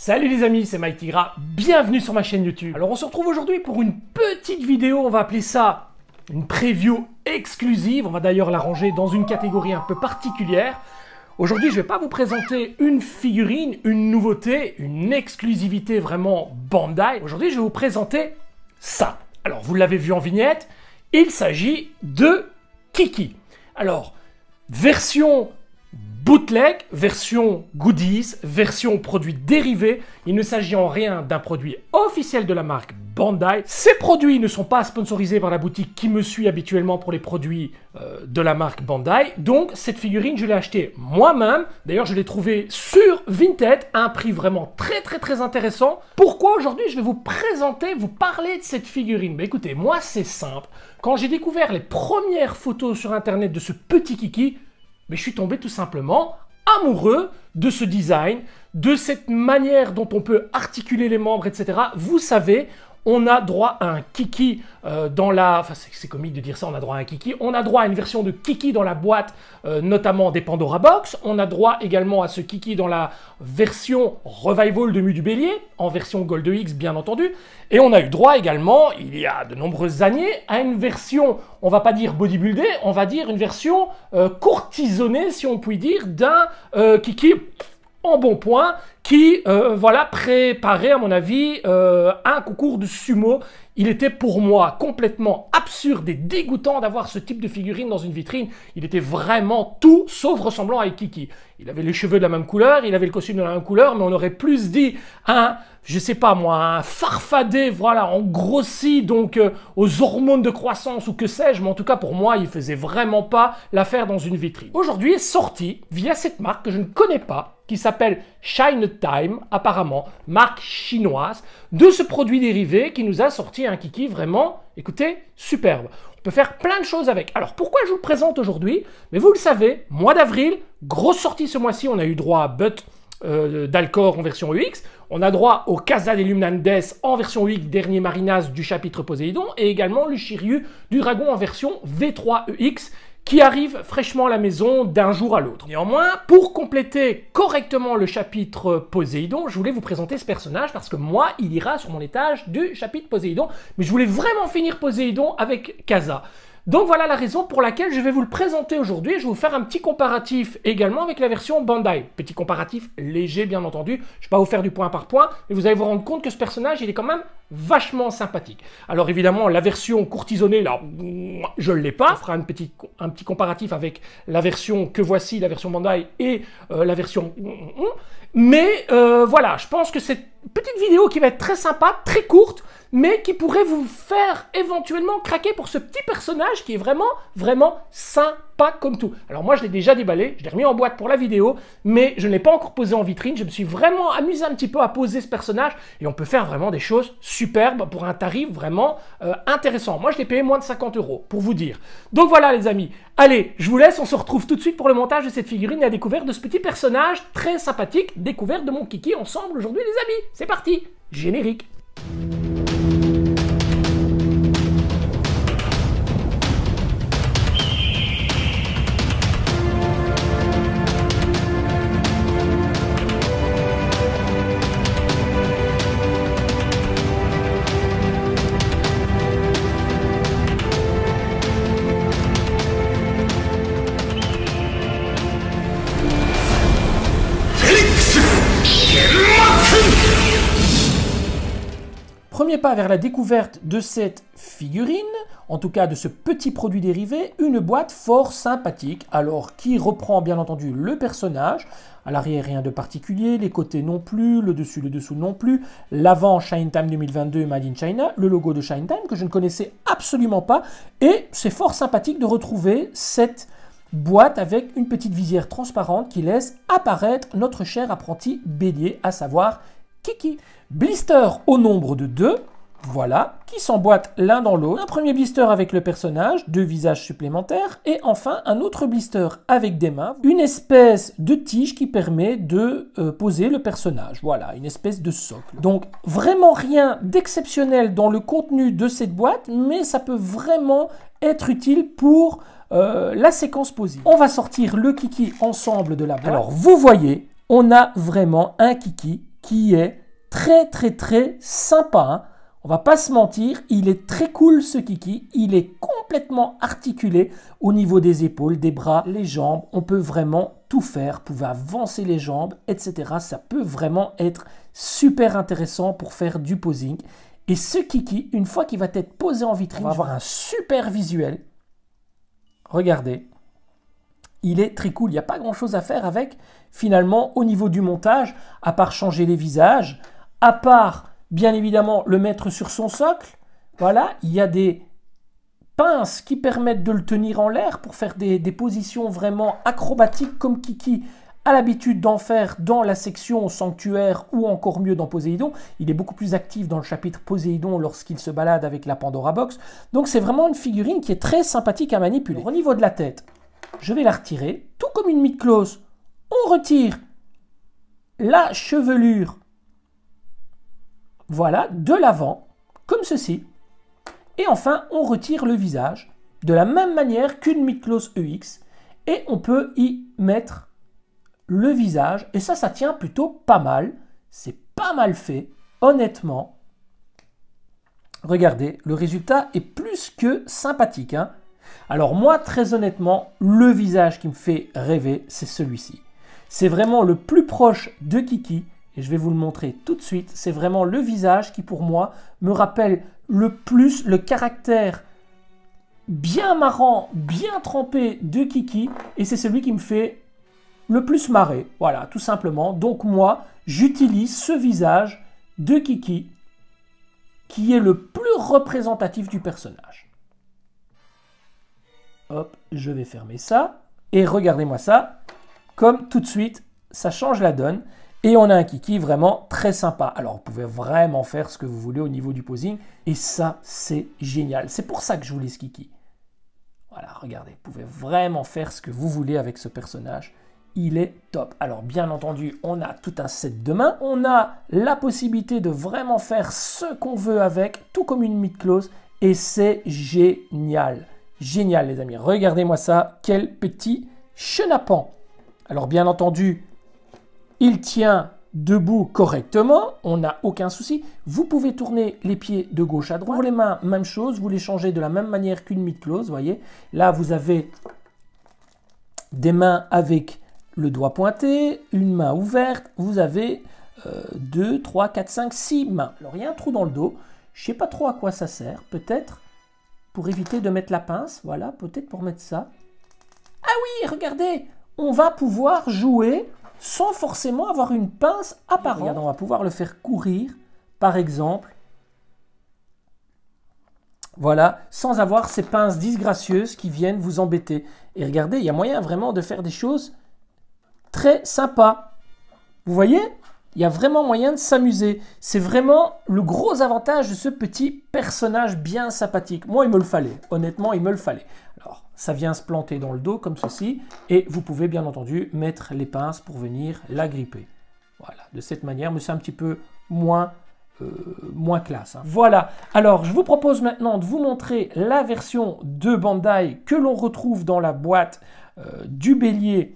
Salut les amis, c'est Mike Tigra, bienvenue sur ma chaîne YouTube. Alors on se retrouve aujourd'hui pour une petite vidéo, on va appeler ça une preview exclusive. On va d'ailleurs la ranger dans une catégorie un peu particulière. Aujourd'hui je ne vais pas vous présenter une figurine, une nouveauté, une exclusivité vraiment Bandai. Aujourd'hui je vais vous présenter ça. Alors vous l'avez vu en vignette, il s'agit de Kiki. Alors, version bootleg, version goodies, version produit dérivé. Il ne s'agit en rien d'un produit officiel de la marque Bandai. Ces produits ne sont pas sponsorisés par la boutique qui me suit habituellement pour les produits de la marque Bandai. Donc cette figurine, je l'ai achetée moi-même. D'ailleurs, je l'ai trouvée sur Vinted à un prix vraiment très intéressant. Pourquoi aujourd'hui je vais vous présenter, vous parler de cette figurine? Bah, écoutez, moi c'est simple. Quand j'ai découvert les premières photos sur internet de ce petit Kiki, mais je suis tombé tout simplement amoureux de ce design, de cette manière dont on peut articuler les membres, etc. Vous savez, on a droit à un Kiki dans la... Enfin, c'est comique de dire ça, on a droit à un Kiki. On a droit à une version de Kiki dans la boîte, notamment des Pandora Box. On a droit également à ce Kiki dans la version Revival de Mu du Bélier, en version Gold X, bien entendu. Et on a eu droit également, il y a de nombreuses années, à une version, on va pas dire bodybuildée, on va dire une version courtisonnée, si on peut dire, d'un Kiki en bon point, qui, voilà, préparait, à mon avis, un concours de sumo. Il était pour moi complètement absurde et dégoûtant d'avoir ce type de figurine dans une vitrine. Il était vraiment tout sauf ressemblant à Kiki. Il avait les cheveux de la même couleur, il avait le costume de la même couleur, mais on aurait plus dit un, je sais pas moi, un farfadé, voilà, en grossi, donc aux hormones de croissance ou que sais-je, mais en tout cas pour moi, il faisait vraiment pas l'affaire dans une vitrine. Aujourd'hui est sorti via cette marque que je ne connais pas, qui s'appelle Shine Time, apparemment, marque chinoise, de ce produit dérivé qui nous a sorti un Kiki vraiment, écoutez, superbe. On peut faire plein de choses avec. Alors, pourquoi je vous le présente aujourd'hui? Mais vous le savez, mois d'avril, grosse sortie ce mois-ci, on a eu droit à Butt d'Alcor en version UX, on a droit au Casa de Luminandes en version UX, dernier Marinas du chapitre Poséidon, et également le Shiryu du Dragon en version V3 UX, qui arrive fraîchement à la maison d'un jour à l'autre. Néanmoins, pour compléter correctement le chapitre Poséidon, je voulais vous présenter ce personnage parce que moi, il ira sur mon étage du chapitre Poséidon, mais je voulais vraiment finir Poséidon avec Casa. Donc voilà la raison pour laquelle je vais vous le présenter aujourd'hui. Je vais vous faire un petit comparatif également avec la version Bandai. Petit comparatif léger bien entendu. Je ne vais pas vous faire du point par point, mais vous allez vous rendre compte que ce personnage, il est quand même vachement sympathique. Alors évidemment, la version courtisonnée, là, je ne l'ai pas. On fera un petit comparatif avec la version que voici, la version Bandai et la version... Mais voilà, je pense que cette petite vidéo qui va être très sympa, très courte, mais qui pourrait vous faire éventuellement craquer pour ce petit personnage qui est vraiment sympa comme tout. Alors moi je l'ai déjà déballé, je l'ai remis en boîte pour la vidéo, mais je ne l'ai pas encore posé en vitrine. Je me suis vraiment amusé un petit peu à poser ce personnage et on peut faire vraiment des choses superbes pour un tarif vraiment intéressant. Moi je l'ai payé moins de 50 € pour vous dire. Donc voilà les amis, allez, je vous laisse, on se retrouve tout de suite pour le montage de cette figurine et la découverte de ce petit personnage très sympathique, découverte de mon Kiki ensemble aujourd'hui les amis. C'est parti, générique. Premier pas vers la découverte de cette figurine, en tout cas de ce petit produit dérivé, une boîte fort sympathique, alors qui reprend bien entendu le personnage, à l'arrière rien de particulier, les côtés non plus, le dessus, le dessous non plus, l'avant Shine Time 2022 Made in China, le logo de Shine Time que je ne connaissais absolument pas, et c'est fort sympathique de retrouver cette boîte avec une petite visière transparente qui laisse apparaître notre cher apprenti bélier, à savoir Kiki. Blister au nombre de 2, voilà, qui s'emboîtent l'un dans l'autre. Un premier blister avec le personnage, 2 visages supplémentaires, et enfin un autre blister avec des mains, une espèce de tige qui permet de poser le personnage. Voilà, une espèce de socle. Donc vraiment rien d'exceptionnel dans le contenu de cette boîte, mais ça peut vraiment être utile pour la séquence posée. On va sortir le Kiki ensemble de la boîte. Alors vous voyez, on a vraiment un Kiki qui est très sympa, hein. On va pas se mentir, il est très cool ce kiki, il est complètement articulé au niveau des épaules, des bras, les jambes. On peut vraiment tout faire, vous pouvez avancer les jambes, etc. Ça peut vraiment être super intéressant pour faire du posing. Et ce kiki, une fois qu'il va être posé en vitrine, on va avoir un super visuel. Regardez, il est très cool, il n'y a pas grand chose à faire avec finalement au niveau du montage, à part changer les visages, à part bien évidemment le mettre sur son socle. Voilà, il y a des pinces qui permettent de le tenir en l'air pour faire des positions vraiment acrobatiques comme Kiki a l'habitude d'en faire dans la section Sanctuaire ou encore mieux dans Poséidon. Il est beaucoup plus actif dans le chapitre Poséidon lorsqu'il se balade avec la Pandora Box. Donc c'est vraiment une figurine qui est très sympathique à manipuler. Alors, au niveau de la tête, je vais la retirer, tout comme une Midcloth. On retire la chevelure, voilà, de l'avant, comme ceci. Et enfin, on retire le visage de la même manière qu'une Midcloth EX. Et on peut y mettre le visage. Et ça tient plutôt pas mal. C'est pas mal fait, honnêtement. Regardez, le résultat est plus que sympathique, hein. Alors moi, très honnêtement, le visage qui me fait rêver, c'est celui-ci. C'est vraiment le plus proche de Kiki. Et je vais vous le montrer tout de suite. C'est vraiment le visage qui, pour moi, me rappelle le plus le caractère bien marrant, bien trempé de Kiki. Et c'est celui qui me fait le plus marrer. Voilà, tout simplement. Donc moi, j'utilise ce visage de Kiki qui est le plus représentatif du personnage. Hop, je vais fermer ça. Et regardez-moi ça. Comme tout de suite, ça change la donne. Et on a un Kiki vraiment très sympa. Alors, vous pouvez vraiment faire ce que vous voulez au niveau du posing. Et ça, c'est génial. C'est pour ça que je voulais ce Kiki. Voilà, regardez. Vous pouvez vraiment faire ce que vous voulez avec ce personnage. Il est top. Alors, bien entendu, on a tout un set de mains. On a la possibilité de vraiment faire ce qu'on veut avec, tout comme une Midcloth. Et c'est génial. Génial, les amis. Regardez-moi ça. Quel petit chenapan. Alors, bien entendu, il tient debout correctement, on n'a aucun souci. Vous pouvez tourner les pieds de gauche à droite. Pour les mains, même chose, vous les changez de la même manière qu'une Midcloth, voyez. Là, vous avez des mains avec le doigt pointé, une main ouverte. Vous avez 2, 3, 4, 5, 6 mains. Alors, il y a un trou dans le dos. Je ne sais pas trop à quoi ça sert. Peut-être pour éviter de mettre la pince. Voilà, peut-être pour mettre ça. Ah oui, regardez, on va pouvoir jouer sans forcément avoir une pince apparente. Regardez, on va pouvoir le faire courir, par exemple. Voilà, sans avoir ces pinces disgracieuses qui viennent vous embêter. Et regardez, il y a moyen vraiment de faire des choses très sympas. Vous voyez? Il y a vraiment moyen de s'amuser. C'est vraiment le gros avantage de ce petit personnage bien sympathique. Moi, il me le fallait. Honnêtement, il me le fallait. Alors, ça vient se planter dans le dos comme ceci. Et vous pouvez bien entendu mettre les pinces pour venir la gripper. Voilà, de cette manière. Mais c'est un petit peu moins classe, hein. Voilà. Alors, je vous propose maintenant de vous montrer la version de Bandai que l'on retrouve dans la boîte du Bélier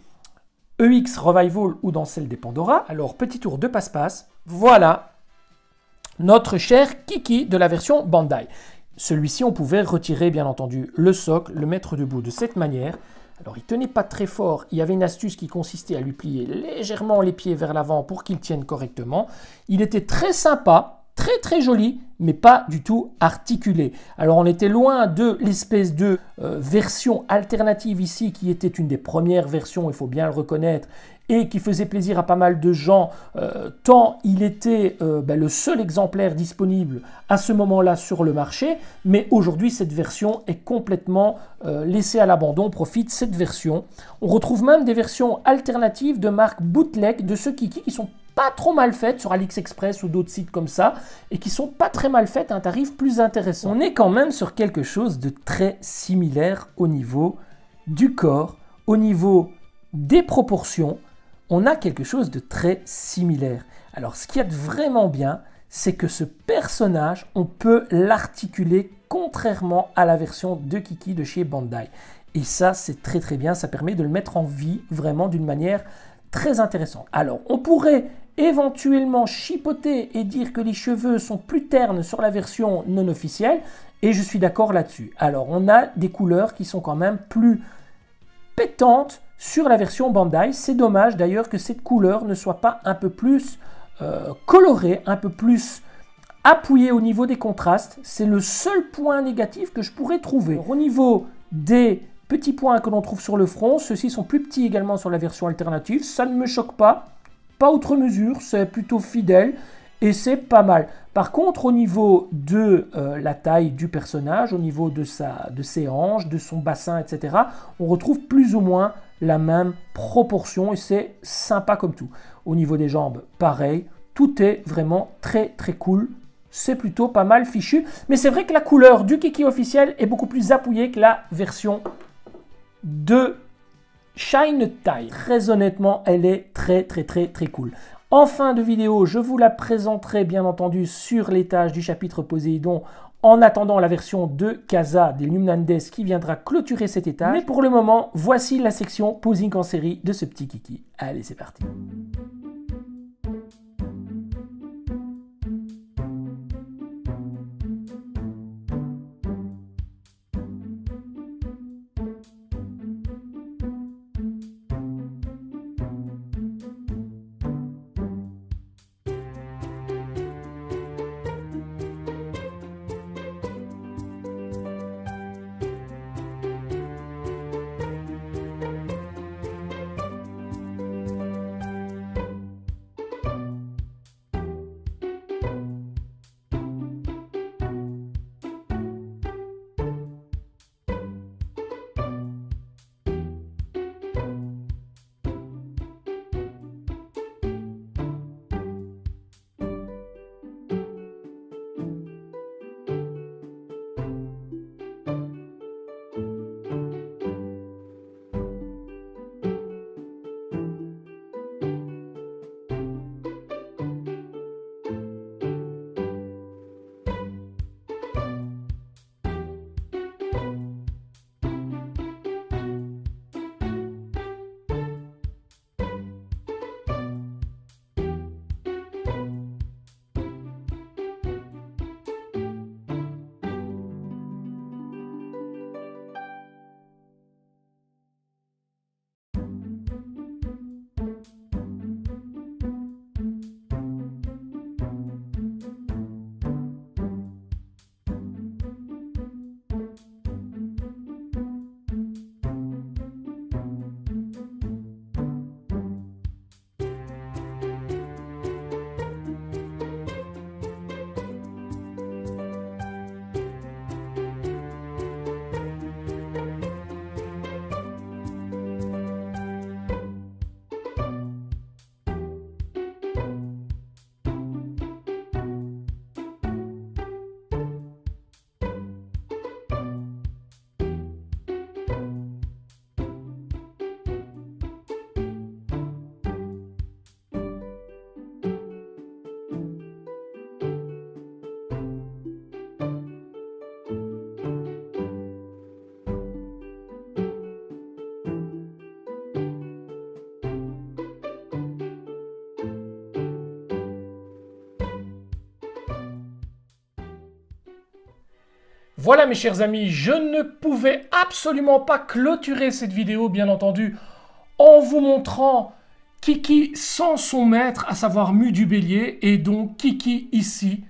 EX Revival ou dans celle des Pandora. Alors, petit tour de passe-passe. Voilà notre cher Kiki de la version Bandai. Celui-ci, on pouvait retirer, bien entendu, le socle, le mettre debout de cette manière. Alors, il ne tenait pas très fort. Il y avait une astuce qui consistait à lui plier légèrement les pieds vers l'avant pour qu'il tienne correctement. Il était très sympa, très joli, mais pas du tout articulé. Alors, on était loin de l'espèce de version alternative ici, qui était une des premières versions, il faut bien le reconnaître, et qui faisait plaisir à pas mal de gens, tant il était le seul exemplaire disponible à ce moment-là sur le marché. Mais aujourd'hui, cette version est complètement laissée à l'abandon. On profite de cette version. On retrouve même des versions alternatives de marque bootleg de ce Kiki qui sont pas trop mal faites sur AliExpress ou d'autres sites comme ça, et qui sont pas très mal faites à un tarif plus intéressant. On est quand même sur quelque chose de très similaire au niveau du corps, au niveau des proportions. On a quelque chose de très similaire. Alors, ce qu'il y a de vraiment bien, c'est que ce personnage, on peut l'articuler contrairement à la version de Kiki de chez Bandai. Et ça, c'est très bien. Ça permet de le mettre en vie vraiment d'une manière très intéressante. Alors, on pourrait éventuellement chipoter et dire que les cheveux sont plus ternes sur la version non officielle, et je suis d'accord là-dessus. Alors, on a des couleurs qui sont quand même plus pétantes sur la version Bandai. C'est dommage d'ailleurs que cette couleur ne soit pas un peu plus colorée, un peu plus appuyée au niveau des contrastes. C'est le seul point négatif que je pourrais trouver. Alors, au niveau des petits points que l'on trouve sur le front, ceux-ci sont plus petits également sur la version alternative. Ça ne me choque pas outre mesure, c'est plutôt fidèle et c'est pas mal. Par contre, au niveau de la taille du personnage, au niveau de ses hanches, de son bassin, etc., on retrouve plus ou moins la même proportion et c'est sympa comme tout. Au niveau des jambes, pareil, tout est vraiment très très cool. C'est plutôt pas mal fichu, mais c'est vrai que la couleur du Kiki officiel est beaucoup plus appuyée que la version de Shine Taille. Très honnêtement, elle est très cool. En fin de vidéo, je vous la présenterai bien entendu sur l'étage du chapitre Poséidon en attendant la version de Casa des Lumnandes qui viendra clôturer cet étage. Mais pour le moment, voici la section posing en série de ce petit Kiki. Allez, c'est parti. Voilà mes chers amis, je ne pouvais absolument pas clôturer cette vidéo, bien entendu, en vous montrant Kiki sans son maître, à savoir Mu du Bélier, et donc Kiki ici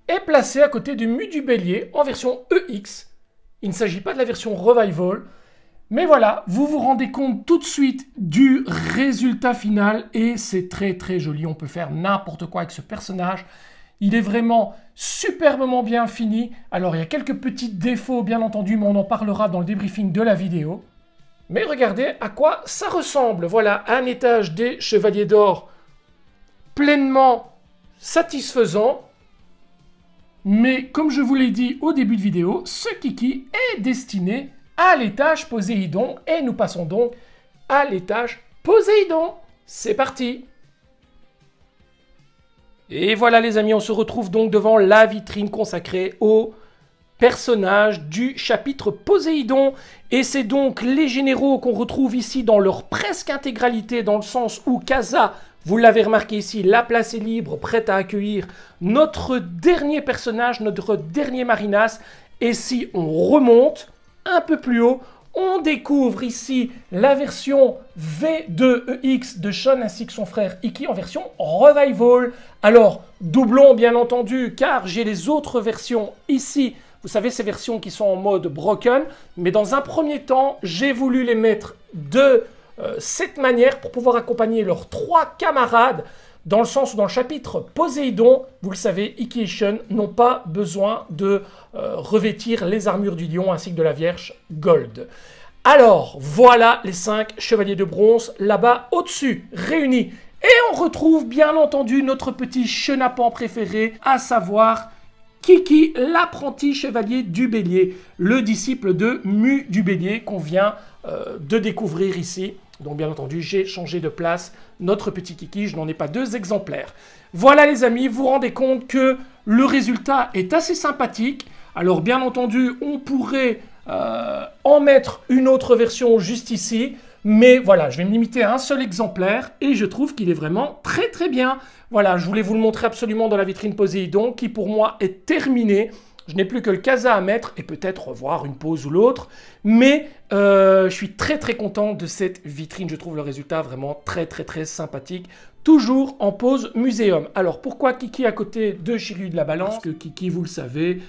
est placé à côté de Mu du Bélier en version EX. Il ne s'agit pas de la version Revival, mais voilà, vous vous rendez compte tout de suite du résultat final et c'est très joli, on peut faire n'importe quoi avec ce personnage. Il est vraiment superbement bien fini. Alors, il y a quelques petits défauts, bien entendu, mais on en parlera dans le débriefing de la vidéo. Mais regardez à quoi ça ressemble. Voilà, un étage des Chevaliers d'Or pleinement satisfaisant. Mais comme je vous l'ai dit au début de vidéo, ce Kiki est destiné à l'étage Poséidon. Et nous passons donc à l'étage Poséidon. C'est parti! Et voilà les amis, on se retrouve donc devant la vitrine consacrée aux personnages du chapitre Poséidon. Et c'est donc les généraux qu'on retrouve ici dans leur presque intégralité, dans le sens où Casa Vous l'avez remarqué ici, la place est libre, prête à accueillir notre dernier personnage, notre dernier Marinas. Et si on remonte un peu plus haut, on découvre ici la version V2EX de Sean ainsi que son frère Iki en version Revival. Alors, doublon bien entendu, car j'ai les autres versions ici. Vous savez, ces versions qui sont en mode broken. Mais dans un premier temps, j'ai voulu les mettre de cette manière pour pouvoir accompagner leurs 3 camarades. Dans le sens où dans le chapitre Poséidon, vous le savez, Iki et Sean n'ont pas besoin de revêtir les armures du lion ainsi que de la Vierge Gold. Alors, voilà les 5 chevaliers de bronze là-bas au-dessus, réunis. Et on retrouve bien entendu notre petit chenapan préféré, à savoir Kiki, l'apprenti chevalier du bélier, le disciple de Mu du bélier qu'on vient de découvrir ici. Donc bien entendu, j'ai changé de place notre petit Kiki, je n'en ai pas 2 exemplaires. Voilà les amis, vous vous rendez compte que le résultat est assez sympathique. Alors bien entendu, on pourrait en mettre une autre version juste ici. Mais voilà, je vais me limiter à un seul exemplaire et je trouve qu'il est vraiment très très bien. Voilà, je voulais vous le montrer absolument dans la vitrine Poséidon qui pour moi est terminée. Je n'ai plus que le casa à mettre et peut-être revoir une pause ou l'autre. Mais je suis très très content de cette vitrine. Je trouve le résultat vraiment très très très sympathique. Toujours en pose muséum. Alors pourquoi Kiki à côté de Shiryu de la Balance? Parce que Kiki, vous le savez,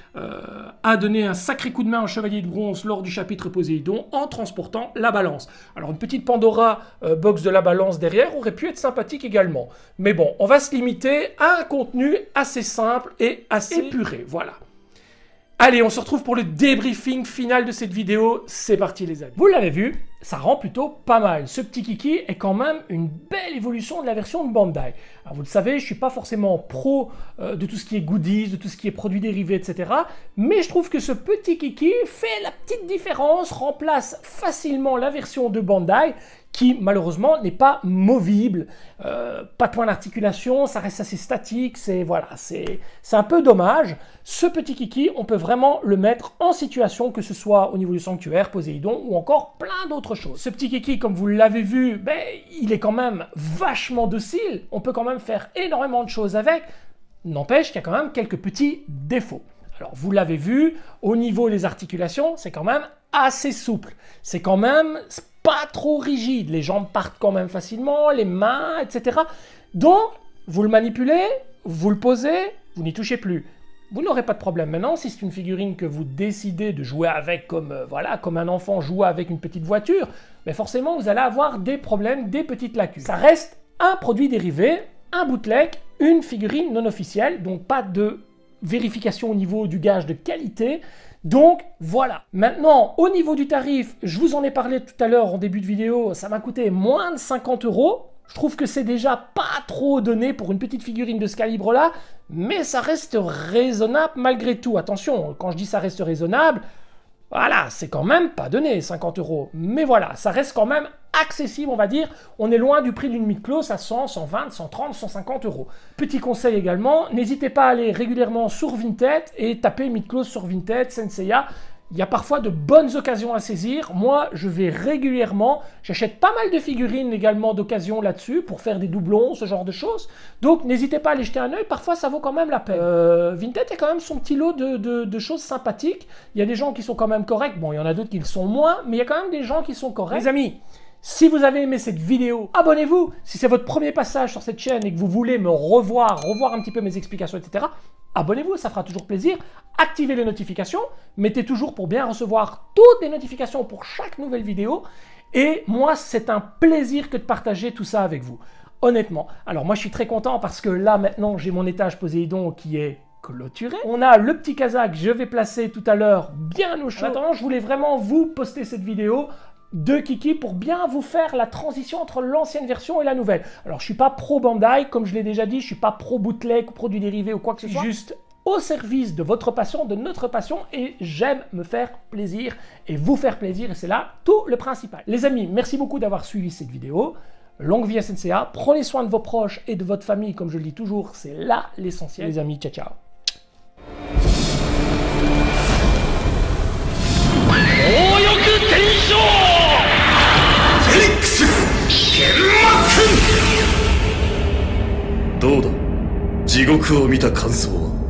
a donné un sacré coup de main au chevalier de bronze lors du chapitre Poséidon en transportant la balance. Alors une petite Pandora box de la balance derrière aurait pu être sympathique également. Mais bon, on va se limiter à un contenu assez simple et assez épuré. Voilà. Allez, on se retrouve pour le débriefing final de cette vidéo. C'est parti les amis. Vous l'avez vu, ça rend plutôt pas mal. Ce petit Kiki est quand même une belle évolution de la version de Bandai. Alors vous le savez, je ne suis pas forcément pro de tout ce qui est goodies, de tout ce qui est produits dérivés, etc. Mais je trouve que ce petit Kiki fait la petite différence, remplace facilement la version de Bandai qui malheureusement n'est pas movible, pas de point d'articulation, ça reste assez statique, c'est un peu dommage. Ce petit Kiki, on peut vraiment le mettre en situation, que ce soit au niveau du sanctuaire, Poséidon ou encore plein d'autres choses. Ce petit Kiki, comme vous l'avez vu, ben, il est quand même vachement docile, on peut quand même faire énormément de choses avec, n'empêche qu'il y a quand même quelques petits défauts. Alors vous l'avez vu, au niveau des articulations, c'est quand même assez souple, c'est quand même pas trop rigide, les jambes partent quand même facilement, les mains, etc. Donc, vous le manipulez, vous le posez, vous n'y touchez plus. Vous n'aurez pas de problème. Maintenant, si c'est une figurine que vous décidez de jouer avec comme, comme un enfant joue avec une petite voiture, mais forcément, vous allez avoir des problèmes, des petites lacunes. Ça reste un produit dérivé, un bootleg, une figurine non officielle, donc pas de vérification au niveau du gage de qualité. Donc voilà. Maintenant, au niveau du tarif, je vous en ai parlé tout à l'heure en début de vidéo, ça m'a coûté moins de 50 €. Je trouve que c'est déjà pas trop donné pour une petite figurine de ce calibre-là, mais ça reste raisonnable malgré tout. Attention, quand je dis ça reste raisonnable, voilà, c'est quand même pas donné 50 €. Mais voilà, ça reste quand même accessible, on va dire. On est loin du prix d'une mid-close à 100, 120, 130, 150 €. Petit conseil également, n'hésitez pas à aller régulièrement sur Vinted et taper mid-close sur Vinted, Senseiya. Il y a parfois de bonnes occasions à saisir. Moi, je vais régulièrement, j'achète pas mal de figurines également d'occasion là-dessus pour faire des doublons, ce genre de choses. Donc, n'hésitez pas à aller jeter un œil. Parfois, ça vaut quand même la peine. Vinted a quand même son petit lot de choses sympathiques. Il y a des gens qui sont quand même corrects. Bon, il y en a d'autres qui le sont moins, mais il y a quand même des gens qui sont corrects. Les amis, si vous avez aimé cette vidéo, abonnez-vous. Si c'est votre premier passage sur cette chaîne et que vous voulez me revoir un petit peu mes explications, etc., abonnez-vous, ça fera toujours plaisir. Activez les notifications, mettez toujours pour bien recevoir toutes les notifications pour chaque nouvelle vidéo. Et moi, c'est un plaisir que de partager tout ça avec vous, honnêtement. Alors moi, je suis très content parce que là, maintenant, j'ai mon étage Poséidon qui est clôturé. On a le petit casa que je vais placer tout à l'heure bien au chaud. Maintenant, je voulais vraiment vous poster cette vidéo de Kiki pour bien vous faire la transition entre l'ancienne version et la nouvelle. Alors, je suis pas pro Bandai, comme je l'ai déjà dit, je suis pas pro bootleg ou produit dérivé ou quoi que ce soit. Juste au service de votre passion, de notre passion, et j'aime me faire plaisir et vous faire plaisir, et c'est là tout le principal. Les amis, merci beaucoup d'avoir suivi cette vidéo. Longue vie à Senseiya, prenez soin de vos proches et de votre famille, comme je le dis toujours, c'est là l'essentiel. Les amis, ciao ciao. Félix どうだ、地獄を見た感想は。